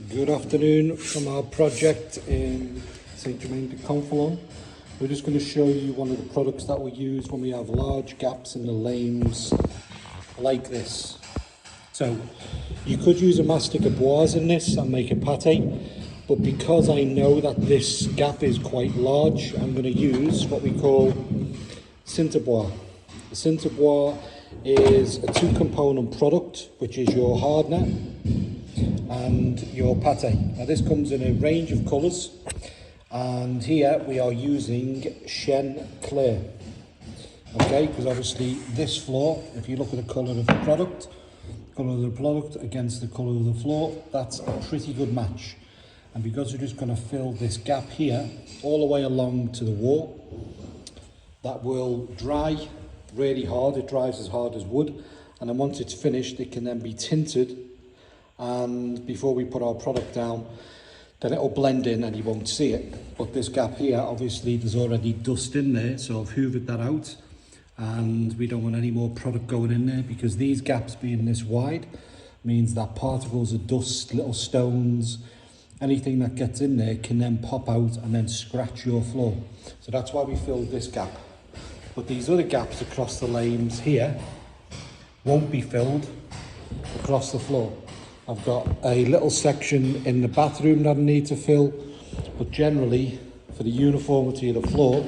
Good afternoon from our project in Sinto. We're just going to show you one of the products that we use when we have large gaps in the lames like this. So you could use a mastic of bois in this and make a pate, but because I know that this gap is quite large, I'm going to use what we call Sinto bois. The Sinto bois is a two-component product, which is your hardener and your pate. Now this comes in a range of colours, and here we are using Chêne Clear. Okay, because obviously this floor, if you look at the colour of the product against the colour of the floor, that's a pretty good match. And because we're just going to fill this gap here all the way along to the wall, that will dry really hard. It dries as hard as wood, and then once it's finished it can then be tinted, and before we put our product down then it'll blend in and you won't see it. But this gap here, obviously there's already dust in there, so I've hoovered that out, and we don't want any more product going in there, because these gaps being this wide means that particles of dust, little stones, anything that gets in there can then pop out and then scratch your floor. So that's why we filled this gap. But these other gaps across the lames here won't be filled across the floor. I've got a little section in the bathroom that I need to fill, but generally for the uniformity of the floor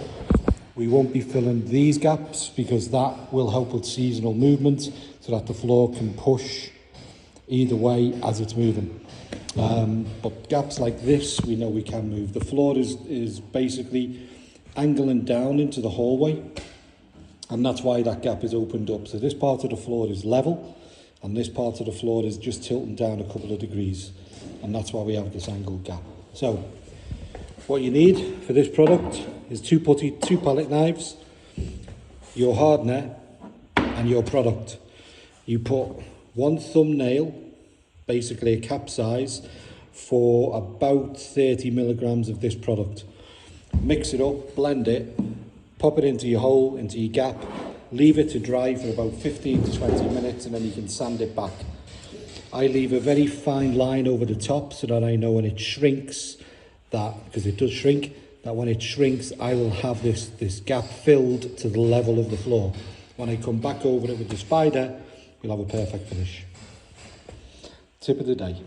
we won't be filling these gaps, because that will help with seasonal movement so that the floor can push either way as it's moving. But gaps like this we know we can move. The floor is basically angling down into the hallway, and that's why that gap is opened up. So this part of the floor is level, and this part of the floor is just tilting down a couple of degrees, and that's why we have this angled gap. So what you need for this product is two palette knives, your hardener and your product. You put one thumbnail, basically a cap size, for about 30 milligrams of this product. Mix it up, blend it, pop it into your hole, into your gap, leave it to dry for about 15 to 20 minutes, and then you can sand it back. I leave a very fine line over the top so that I know when it shrinks, that, because it does shrink, that when it shrinks I will have this gap filled to the level of the floor. When I come back over it with the spider, we'll have a perfect finish. Tip of the day.